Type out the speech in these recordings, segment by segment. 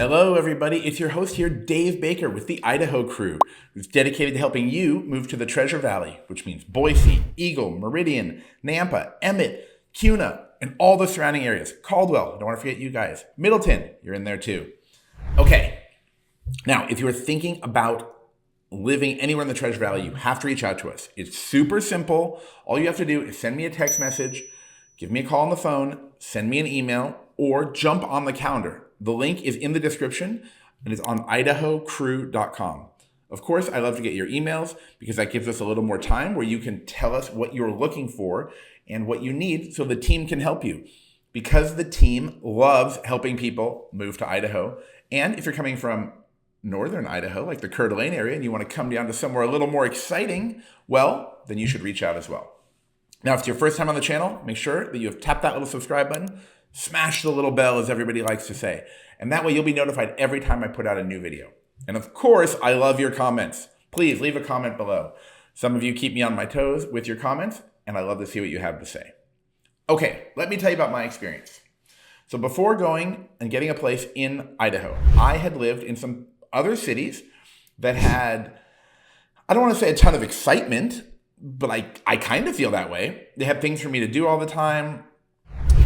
Hello, everybody. It's your host here, Dave Baker, with the Idaho crew, who's dedicated to helping you move to the Treasure Valley, which means Boise, Eagle, Meridian, Nampa, Emmett, Kuna, and all the surrounding areas. Caldwell, don't want to forget you guys. Middleton, you're in there too. Okay, now, if you are thinking about living anywhere in the Treasure Valley, you have to reach out to us. It's super simple. All you have to do is send me a text message, give me a call on the phone, send me an email, or jump on the calendar. The link is in the description and it's on idahocrew.com. Of course, I love to get your emails because that gives us a little more time where you can tell us what you're looking for and what you need so the team can help you. Because the team loves helping people move to Idaho. And if you're coming from northern Idaho, like the Coeur d'Alene area, and you want to come down to somewhere a little more exciting, well, then you should reach out as well. Now, if it's your first time on the channel, make sure that you have tapped that little subscribe button, smash the little bell, as everybody likes to say. And that way you'll be notified every time I put out a new video. And of course, I love your comments. Please leave a comment below. Some of you keep me on my toes with your comments, and I love to see what you have to say. Okay, let me tell you about my experience. So before going and getting a place in Idaho, I had lived in some other cities that had, I don't want to say a ton of excitement, but I kind of feel that way. They had things for me to do all the time.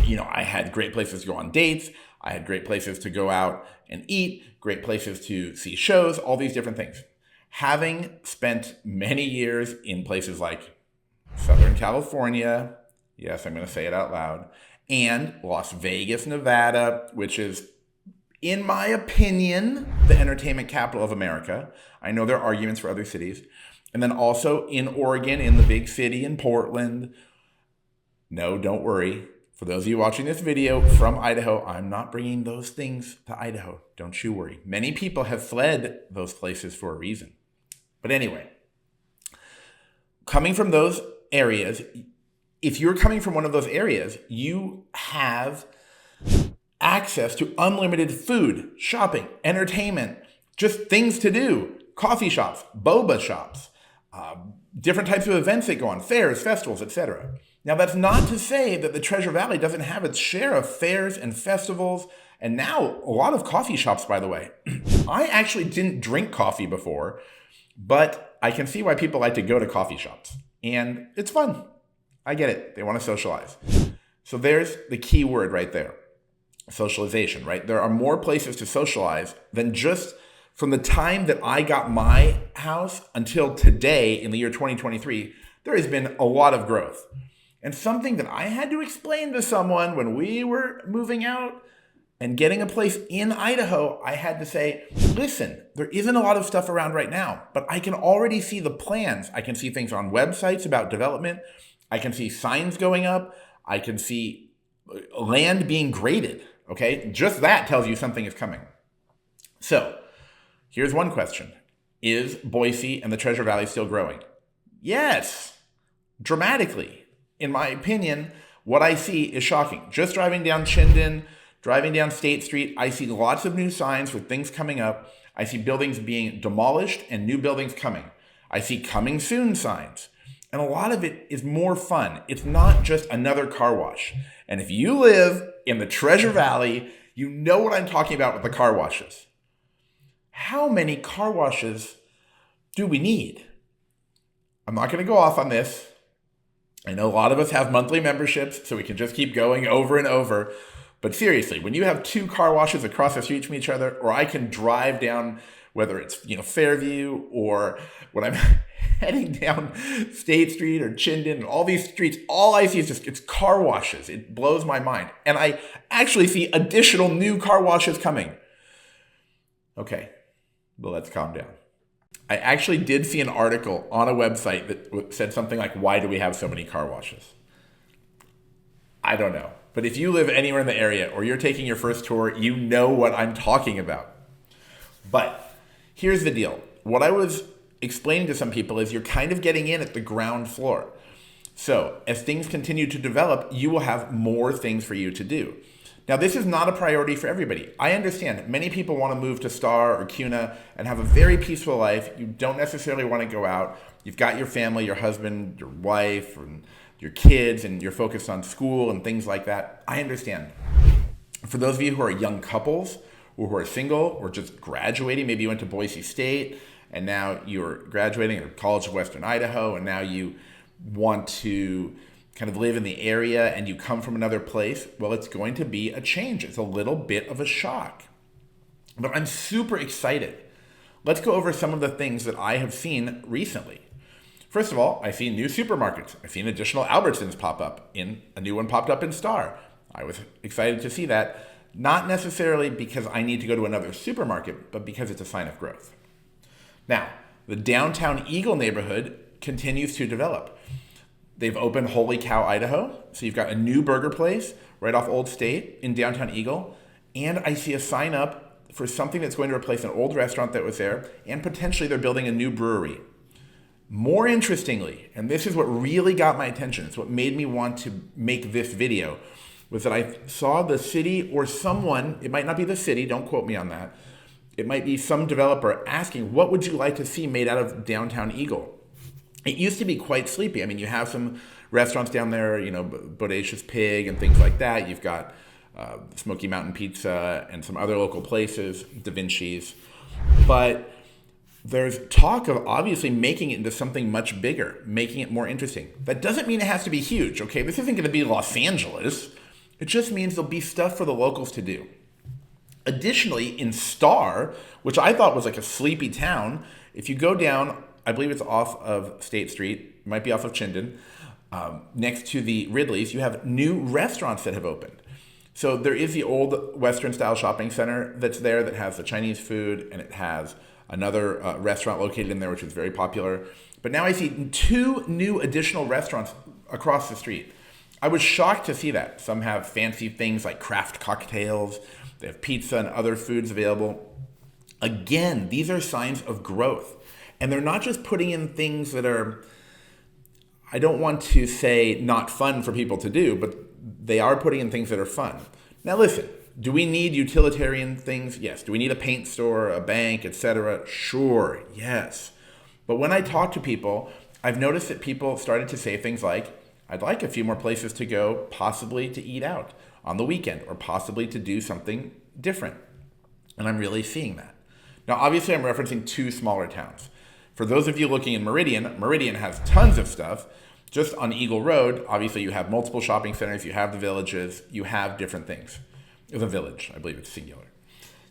You know, I had great places to go on dates. I had great places to go out and eat, great places to see shows, all these different things. Having spent many years in places like Southern California, yes, I'm going to say it out loud, and Las Vegas, Nevada, which is, in my opinion, the entertainment capital of America. I know there are arguments for other cities. And then also in Oregon, in the big city, in Portland. No, don't worry. For those of you watching this video from Idaho, I'm not bringing those things to Idaho. Don't you worry. Many people have fled those places for a reason. But anyway, coming from those areas, if you're coming from one of those areas, you have access to unlimited food, shopping, entertainment, just things to do, coffee shops, boba shops, different types of events that go on, fairs, festivals, etc. Now, that's not to say that the Treasure Valley doesn't have its share of fairs and festivals, and now a lot of coffee shops, by the way. I actually didn't drink coffee before, but I can see why people like to go to coffee shops. And it's fun. I get it. They want to socialize. So there's the key word right there. Socialization, right? There are more places to socialize than just from the time that I got my house until today in the year 2023. There has been a lot of growth. And something that I had to explain to someone when we were moving out and getting a place in Idaho, I had to say, listen, there isn't a lot of stuff around right now, but I can already see the plans. I can see things on websites about development. I can see signs going up. I can see land being graded. Okay, just that tells you something is coming. So here's one question. Is Boise and the Treasure Valley still growing? Yes, dramatically. In my opinion, what I see is shocking. Just driving down Chinden, driving down State Street, I see lots of new signs for things coming up. I see buildings being demolished and new buildings coming. I see coming soon signs. And a lot of it is more fun. It's not just another car wash. And if you live in the Treasure Valley, you know what I'm talking about with the car washes. How many car washes do we need? I'm not going to go off on this. I know a lot of us have monthly memberships, so we can just keep going over and over. But seriously, when you have two car washes across the street from each other, or I can drive down, whether it's Fairview, or when I'm heading down State Street or Chinden and all these streets, all I see is just it's car washes. It blows my mind. And I actually see additional new car washes coming. Okay, but let's calm down. I actually did see an article on a website that said something like, why do we have so many car washes? I don't know. But if you live anywhere in the area or you're taking your first tour, you know what I'm talking about. But here's the deal. What I was explaining to some people is you're kind of getting in at the ground floor. So as things continue to develop, you will have more things for you to do. Now, this is not a priority for everybody. I understand many people want to move to Star or Kuna and have a very peaceful life. You don't necessarily want to go out. You've got your family, your husband, your wife, and your kids, and you're focused on school and things like that. I understand. For those of you who are young couples or who are single or just graduating. Maybe you went to Boise State and now you're graduating, or College of Western Idaho, and now you want to kind of live in the area and you come from another place. Well, it's going to be a change. It's a little bit of a shock. But I'm super excited. Let's go over some of the things that I have seen recently. First of all, I've seen new supermarkets. I've seen additional Albertsons pop up. A new one popped up in Star. I was excited to see that, not necessarily because I need to go to another supermarket, but because it's a sign of growth. Now, the downtown Eagle neighborhood continues to develop. They've opened Holy Cow, Idaho. So you've got a new burger place right off Old State in downtown Eagle. And I see a sign up for something that's going to replace an old restaurant that was there. And potentially they're building a new brewery. More interestingly, and this is what really got my attention, it's what made me want to make this video, was that I saw the city or someone, it might not be the city, don't quote me on that, it might be some developer asking, what would you like to see made out of downtown Eagle? It used to be quite sleepy. I mean, you have some restaurants down there, Bodacious Pig and things like that. You've got Smoky Mountain Pizza and some other local places, Da Vinci's. But there's talk of obviously making it into something much bigger, making it more interesting. That doesn't mean it has to be huge, okay? This isn't going to be Los Angeles. It just means there'll be stuff for the locals to do. Additionally, in Star, which I thought was like a sleepy town, if you go down, I believe it's off of State Street, it might be off of Chinden, next to the Ridley's, you have new restaurants that have opened. So there is the old Western style shopping center that's there that has the Chinese food, and it has another restaurant located in there, which is very popular. But now I see 2 new additional restaurants across the street. I was shocked to see that. Some have fancy things like craft cocktails. They have pizza and other foods available. Again, these are signs of growth. And they're not just putting in things that are, I don't want to say not fun for people to do, but they are putting in things that are fun. Now listen, do we need utilitarian things? Yes. Do we need a paint store, a bank, etc.? Sure, yes. But when I talk to people, I've noticed that people started to say things like, I'd like a few more places to go, possibly to eat out on the weekend, or possibly to do something different. And I'm really seeing that. Now, obviously, I'm referencing 2 smaller towns. For those of you looking in Meridian, Meridian has tons of stuff. Just on Eagle Road, obviously, you have multiple shopping centers, you have the villages, you have different things. The village, I believe it's singular.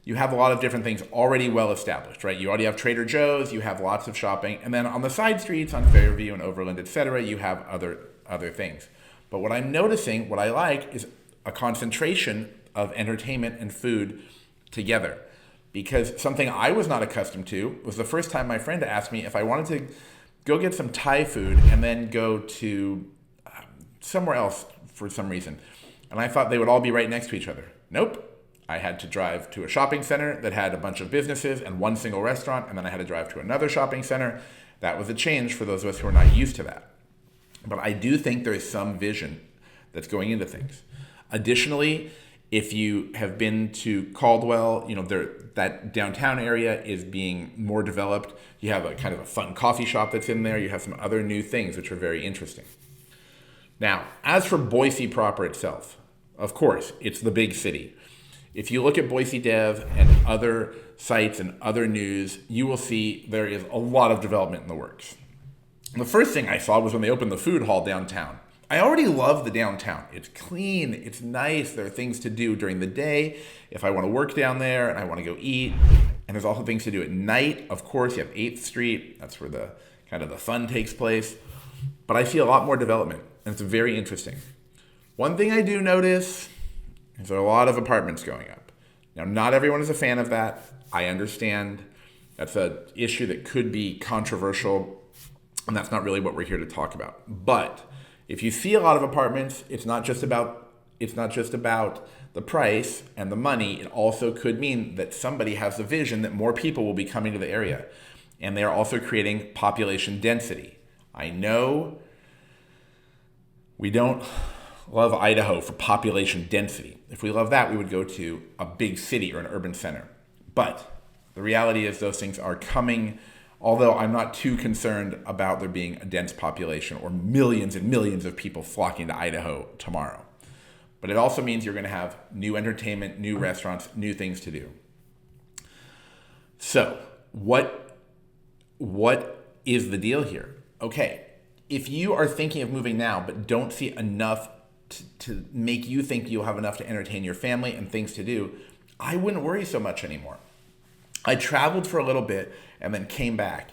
You have a lot of different things already well established, right? You already have Trader Joe's, you have lots of shopping, and then on the side streets, on Fairview and Overland, etc., you have other things. But what I'm noticing, what I like, is a concentration of entertainment and food together. Because something I was not accustomed to was the first time my friend asked me if I wanted to go get some Thai food and then go to somewhere else for some reason. And I thought they would all be right next to each other. Nope. I had to drive to a shopping center that had a bunch of businesses and one single restaurant, and then I had to drive to another shopping center. That was a change for those of us who are not used to that. But I do think there is some vision that's going into things. Additionally, if you have been to Caldwell, that downtown area is being more developed. You have a kind of a fun coffee shop that's in there. You have some other new things which are very interesting. Now, as for Boise proper itself, of course, it's the big city. If you look at Boise Dev and other sites and other news, you will see there is a lot of development in the works. The first thing I saw was when they opened the food hall downtown. I already love the downtown. It's clean, it's nice, there are things to do during the day if I want to work down there and I want to go eat. And there's also things to do at night. Of course, you have 8th Street, that's where the kind of the fun takes place. But I see a lot more development, and it's very interesting. One thing I do notice is there are a lot of apartments going up. Now, not everyone is a fan of that. I understand that's an issue that could be controversial, and that's not really what we're here to talk about. But if you see a lot of apartments, it's not just about the price and the money. It also could mean that somebody has the vision that more people will be coming to the area, and they are also creating population density. I know we don't love Idaho for population density. If we love that, we would go to a big city or an urban center. But the reality is those things are coming, although I'm not too concerned about there being a dense population or millions and millions of people flocking to Idaho tomorrow. But it also means you're going to have new entertainment, new restaurants, new things to do. So what is the deal here? Okay, if you are thinking of moving now but don't see enough to make you think you'll have enough to entertain your family and things to do, I wouldn't worry so much anymore. I traveled for a little bit and then came back,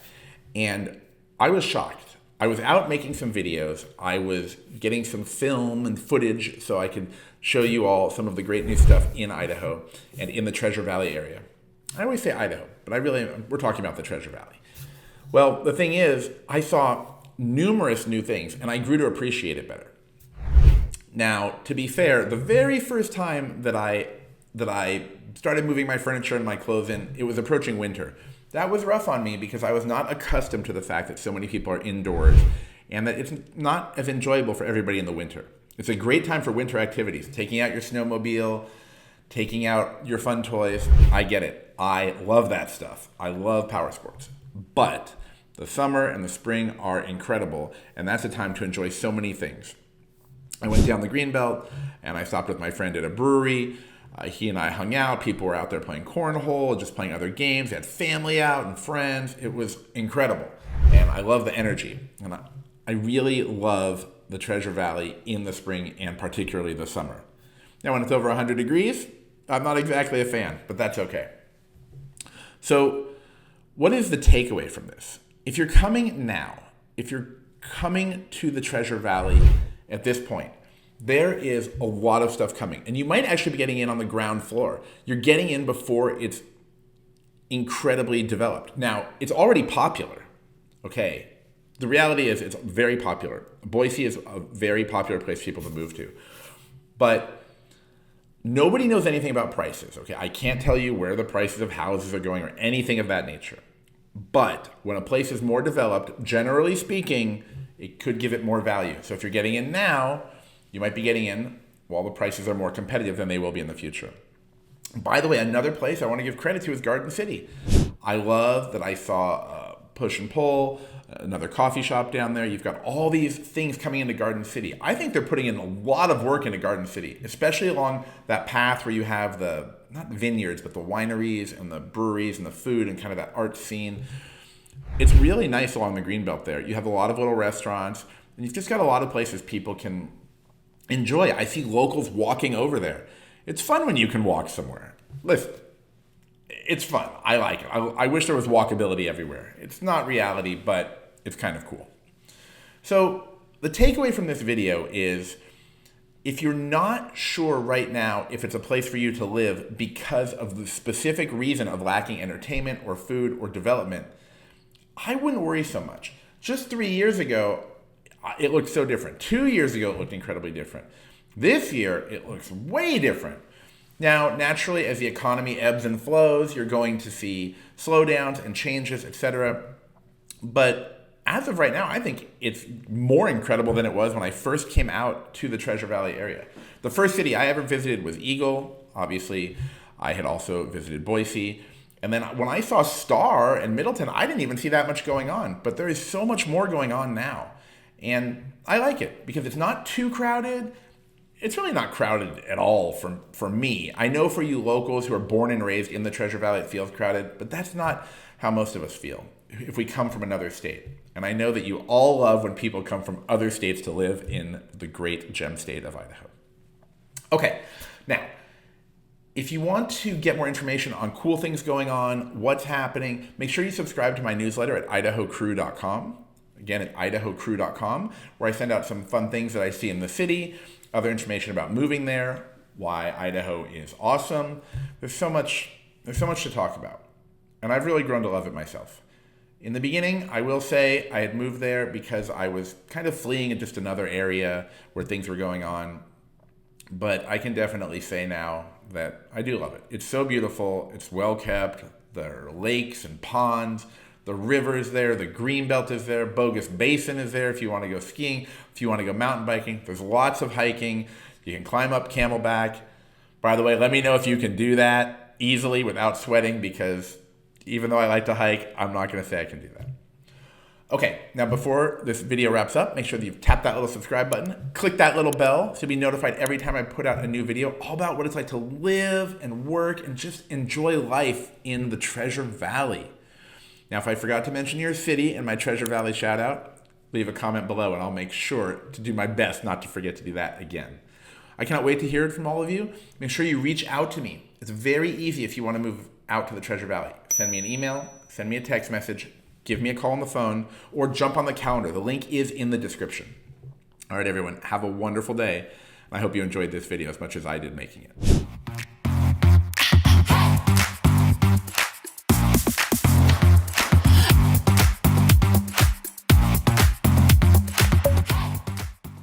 and I was shocked. I was out making some videos. I was getting some film and footage so I could show you all some of the great new stuff in Idaho and in the Treasure Valley area. I always say Idaho, but we're talking about the Treasure Valley. Well, the thing is, I saw numerous new things, and I grew to appreciate it better. Now, to be fair, the very first time that I started moving my furniture and my clothes in, it was approaching winter. That was rough on me because I was not accustomed to the fact that so many people are indoors and that it's not as enjoyable for everybody in the winter. It's a great time for winter activities, taking out your snowmobile, taking out your fun toys. I get it. I love that stuff. I love power sports. But the summer and the spring are incredible, and that's a time to enjoy so many things. I went down the Greenbelt, and I stopped with my friend at a brewery. He and I hung out. People were out there playing cornhole, just playing other games. They had family out and friends. It was incredible, and I love the energy. And I really love the Treasure Valley in the spring and particularly the summer. Now, when it's over 100 degrees, I'm not exactly a fan, but that's okay. So what is the takeaway from this? If you're coming now, if you're coming to the Treasure Valley at this point, there is a lot of stuff coming. And you might actually be getting in on the ground floor. You're getting in before it's incredibly developed. Now, it's already popular, okay? The reality is it's very popular. Boise is a very popular place for people to move to. But nobody knows anything about prices, okay? I can't tell you where the prices of houses are going or anything of that nature. But when a place is more developed, generally speaking, it could give it more value. So if you're getting in now, you might be getting in while the prices are more competitive than they will be in the future. By the way, another place I want to give credit to is Garden City. I love that I saw Push and Pull, another coffee shop down there. You've got all these things coming into Garden City. I think they're putting in a lot of work into Garden City, especially along that path where you have the, not vineyards, but the wineries and the breweries and the food and kind of that art scene. It's really nice along the Greenbelt there. You have a lot of little restaurants, and you've just got a lot of places people can enjoy. I see locals walking over there. It's fun when you can walk somewhere. Listen, it's fun. I like it. I wish there was walkability everywhere. It's not reality, but it's kind of cool. So the takeaway from this video is, if you're not sure right now if it's a place for you to live because of the specific reason of lacking entertainment or food or development, I wouldn't worry so much. Just 3 years ago, it looked so different. 2 years ago, it looked incredibly different. This year, it looks way different. Now, naturally, as the economy ebbs and flows, you're going to see slowdowns and changes, etc. But as of right now, I think it's more incredible than it was when I first came out to the Treasure Valley area. The first city I ever visited was Eagle. Obviously, I had also visited Boise. And then when I saw Star and Middleton, I didn't even see that much going on. But there is so much more going on now. And I like it because it's not too crowded. It's really not crowded at all for me. I know for you locals who are born and raised in the Treasure Valley, it feels crowded, but that's not how most of us feel if we come from another state. And I know that you all love when people come from other states to live in the great gem state of Idaho. Okay, now, if you want to get more information on cool things going on, what's happening, make sure you subscribe to my newsletter at idahocrew.com. Again, at idahocrew.com, where I send out some fun things that I see in the city, other information about moving there, why Idaho is awesome. There's so much to talk about. And I've really grown to love it myself. In the beginning, I will say I had moved there because I was kind of fleeing just another area where things were going on. But I can definitely say now that I do love it. It's so beautiful. It's well kept. There are lakes and ponds. The river is there, the Greenbelt is there, Bogus Basin is there if you want to go skiing, if you want to go mountain biking. There's lots of hiking. You can climb up Camelback. By the way, let me know if you can do that easily without sweating, because even though I like to hike, I'm not going to say I can do that. Okay, now before this video wraps up, make sure that you've tapped that little subscribe button, click that little bell to be notified every time I put out a new video, all about what it's like to live and work and just enjoy life in the Treasure Valley. Now, if I forgot to mention your city in my Treasure Valley shout out, leave a comment below and I'll make sure to do my best not to forget to do that again. I cannot wait to hear it from all of you. Make sure you reach out to me. It's very easy if you want to move out to the Treasure Valley. Send me an email, send me a text message, give me a call on the phone, or jump on the calendar. The link is in the description. All right, everyone, have a wonderful day. I hope you enjoyed this video as much as I did making it.